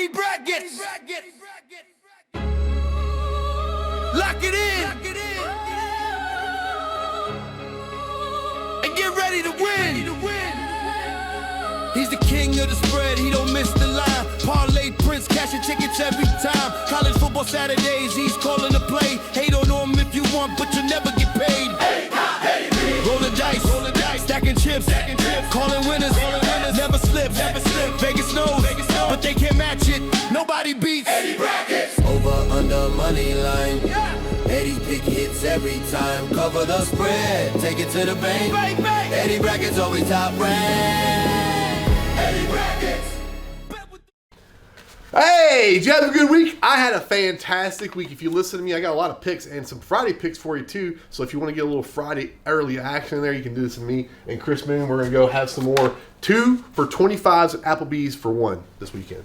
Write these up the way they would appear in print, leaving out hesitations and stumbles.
Eddie Brackets. Lock it in. And get ready to win. He's the king of the spread, he don't miss the line. Parlay Prince, cashing tickets every time. College football Saturdays, he's calling the play. Hate on him if you want, but you'll never get paid. Roll the dice, stacking chips, calling winners, never slip. Vegas knows, but they can't match it. Nobody beats Eddie Brackets. Over, under, money line. Eddie pick hits every time. Cover the spread, take it to the bank. Eddie Brackets always top rank. Eddie Brackets. Hey, did you have a good week? I had a fantastic week. If you listen to me, I got a lot of picks and some Friday picks for you too. So if you want to get a little Friday early action in there, you can do this with me and Chris Moon. We're going to go have some more 2 for $25s at Applebee's for 1 this weekend.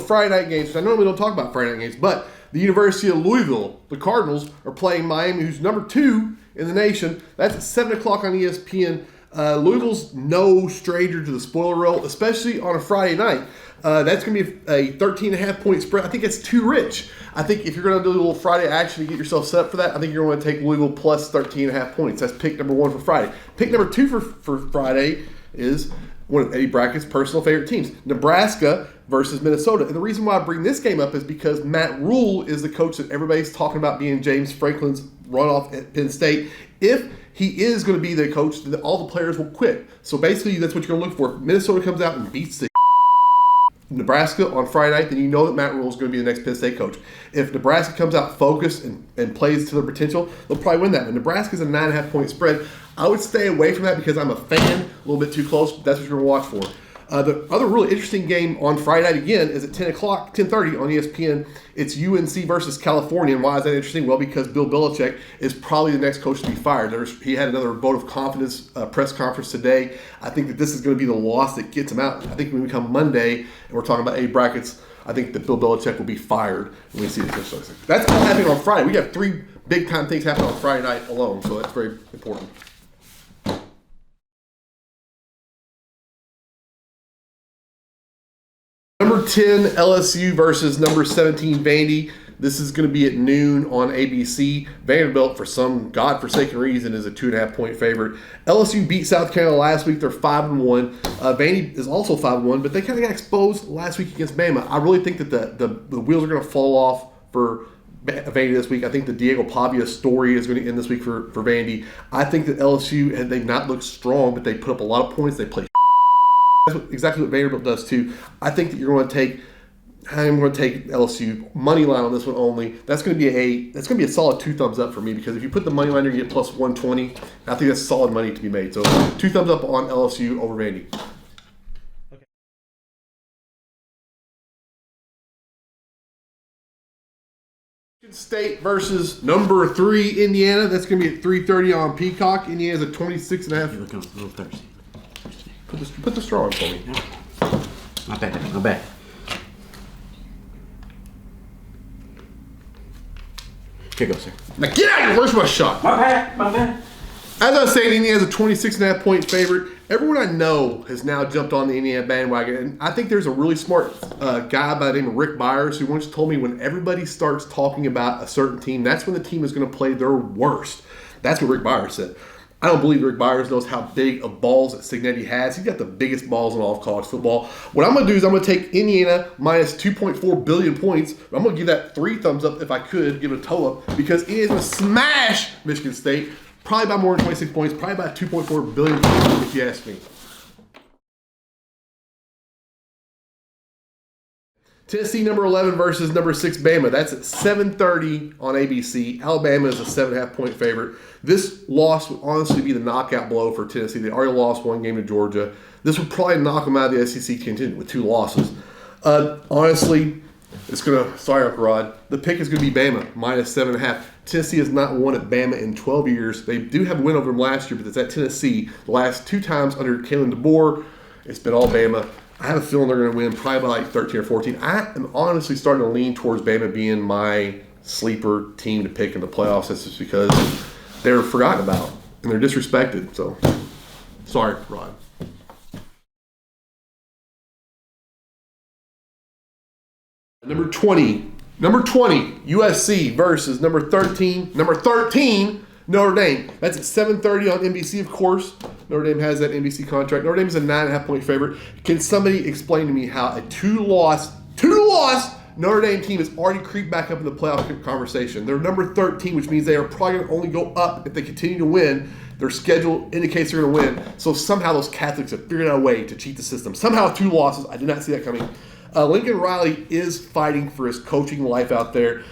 Friday night games. I normally don't talk about Friday night games, but the University of Louisville, the Cardinals, are playing Miami, who's number 2 in the nation. That's at 7 o'clock on ESPN. Louisville's no stranger to the spoiler roll, especially on a Friday night. That's going to be a 13.5 point spread. I think it's too rich. I think if you're going to do a little Friday action to get yourself set up for that, I think you're going to take Louisville plus 13.5 points. That's pick number 1 for Friday. Pick number 2 for Friday is one of Eddie Brackett's personal favorite teams, Nebraska versus Minnesota. And the reason why I bring this game up is because Matt Rule is the coach that everybody's talking about being James Franklin's runoff at Penn State. If he is going to be the coach, then all the players will quit. So basically, that's what you're going to look for. If Minnesota comes out and beats the Nebraska on Friday night, then you know that Matt Rule is going to be the next Penn State coach. If Nebraska comes out focused and plays to their potential, they'll probably win that. But Nebraska's a 9.5 point spread. I would stay away from that because I'm a fan, a little bit too close, but that's what you're going to watch for. The other really interesting game on Friday night again is at 10:30 on ESPN. It's UNC versus California. And why is that interesting? Well, because Bill Belichick is probably the next coach to be fired. He had another vote of confidence press conference today. I think that this is going to be the loss that gets him out. I think when we come Monday and we're talking about Eddie Brackets, I think that Bill Belichick will be fired when we see the coach. That's all happening on Friday. We got 3 big-time things happening on Friday night alone, so that's very important. Number 10, LSU versus number 17, Vandy. This is going to be at noon on ABC. Vanderbilt, for some godforsaken reason, is a 2.5 point favorite. LSU beat South Carolina last week. They're 5-1. Vandy is also 5-1, but they kind of got exposed last week against Bama. I really think that the wheels are going to fall off for Vandy this week. I think the Diego Pavia story is going to end this week for Vandy. I think that LSU, they've not looked strong, but they put up a lot of points. They play. That's exactly what Vanderbilt does too. I think that I'm going to take LSU money line on this one only. That's going to be a solid 2 thumbs up for me because if you put the money line there, you get plus 120. I think that's solid money to be made. So 2 thumbs up on LSU over Vandy. Okay. State versus number 3 Indiana. That's going to be at 3:30 on Peacock. Indiana's a 26.5. You're looking a little thirsty. Put the straw in for me. My bad. Here goes, sir. Now get out of here. Where's my shot? My bad. As I was saying, Indiana's a 26.5 point favorite. Everyone I know has now jumped on the Indiana bandwagon. And I think there's a really smart guy by the name of Rick Byers who once told me when everybody starts talking about a certain team, that's when the team is going to play their worst. That's what Rick Byers said. I don't believe Rick Byers knows how big of balls that Cignetti has. He's got the biggest balls in all of college football. What I'm going to do is I'm going to take Indiana minus 2.4 billion points. I'm going to give that 3 thumbs up if I could, give it a toe up, because Indiana's going to smash Michigan State, probably by more than 26 points, probably by 2.4 billion points if you ask me. Tennessee number 11 versus number 6 Bama. That's at 7:30 on ABC. Alabama is a 7.5 point favorite. This loss would honestly be the knockout blow for Tennessee. They already lost 1 game to Georgia. This would probably knock them out of the SEC contingent with 2 losses. Honestly, it's going to, sorry, Uncle Rod, the pick is going to be Bama, minus 7.5. Tennessee has not won at Bama in 12 years. They do have a win over them last year, but it's at Tennessee. The last 2 times under Kalen DeBoer, it's been all Bama. I have a feeling they're going to win probably by like 13 or 14. I am honestly starting to lean towards Bama being my sleeper team to pick in the playoffs. That's just because they're forgotten about and they're disrespected. So Sorry, Rod. Number 20, USC versus number 13, Notre Dame. That's at 7:30 on NBC, of course. Notre Dame has that NBC contract. Notre Dame is a 9.5-point favorite. Can somebody explain to me how a two-loss Notre Dame team has already creeped back up in the playoff conversation? They're number 13, which means they are probably going to only go up if they continue to win. Their schedule indicates they're going to win. So somehow those Catholics have figured out a way to cheat the system. Somehow 2 losses. I did not see that coming. Lincoln Riley is fighting for his coaching life out there.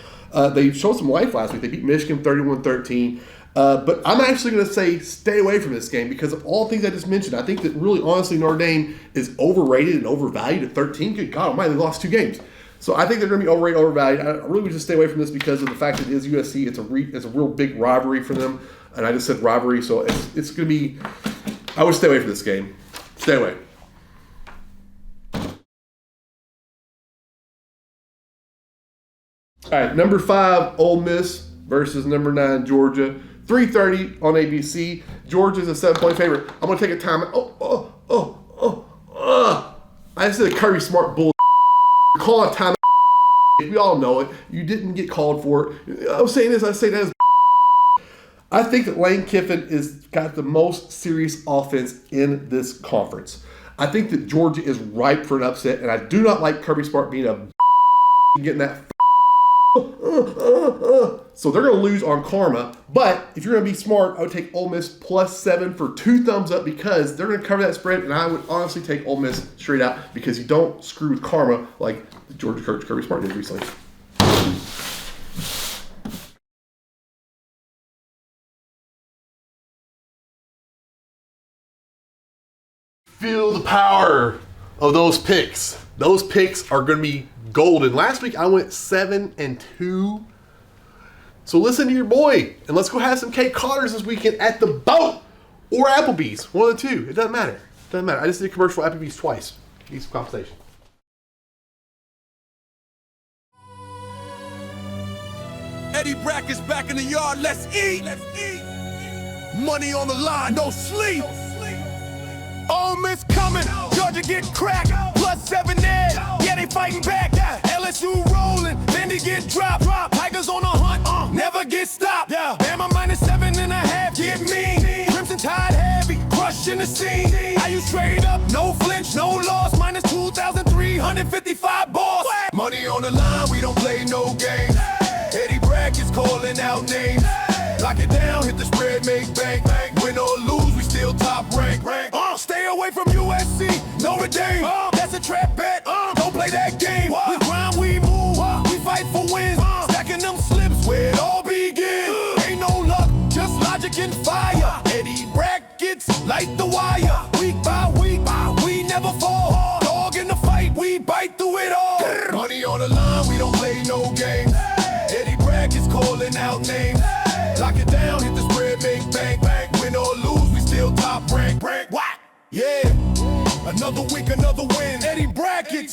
They showed some life last week. They beat Michigan 31-13. But I'm actually going to say stay away from this game because of all the things I just mentioned. I think that really, honestly, Notre Dame is overrated and overvalued at 13. Good God Almighty, they lost 2 games. So I think they're going to be overrated, overvalued. I really would just stay away from this because of the fact that it is USC. It's a real big rivalry for them. And I just said rivalry, so it's going to be – I would stay away from this game. Stay away. All right, number 5, Ole Miss versus number 9, Georgia. 3:30 on ABC. Georgia's a 7-point favorite. I'm going to take a time. I just did a Kirby Smart bull. Call a time. We all know it. You didn't get called for it. I'm saying this. I say that as I think that Lane Kiffin is got the most serious offense in this conference. I think that Georgia is ripe for an upset, and I do not like Kirby Smart being a getting that. So they're going to lose on karma. But if you're going to be smart, I would take Ole Miss +7 for 2 thumbs up because they're going to cover that spread. And I would honestly take Ole Miss straight out because you don't screw with karma like the Georgia coach Kirby Smart did recently. Feel the power of those picks. Those picks are going to be golden. Last week I went 7-2. So listen to your boy and let's go have some cake Cotters this weekend at the Boat or Applebee's. One of the two. It doesn't matter. I just did a commercial for Applebee's twice. Need some compensation. Eddie Brackett's back in the yard. Let's eat. Money on the line. No sleep. Ole Miss coming. Georgia get cracked. +7 there. Yeah, they fighting back. LSU rolling. Then they get dropped. Tigers on a hunt. Never get stopped. Bama -7.5. Get me. Crimson Tide heavy. Crushing the scene. How you straight up? No flinch. No loss. -2,355 balls. Money on the line. We don't play no games. Eddie Brackett's calling out names. Lock it down. Hit the spread. Make bank. Win or lose. We still top rank. Stay away from USC, Notre Dame. That's a trap bet. Don't play that game. We grind, we move, we fight for wins. Stacking them slips where it all begins. Ain't no luck, just logic and fire. Eddie Brackett's light the wire. Week by week, we never fall. Dog in the fight, we bite through it all. Money on the line, we don't play no games. Eddie Brackett's calling out names. Lock it down, hit the spread, make bank. Win or lose, we still top rank. What? Yeah, another week, another win. Eddie Brackett's.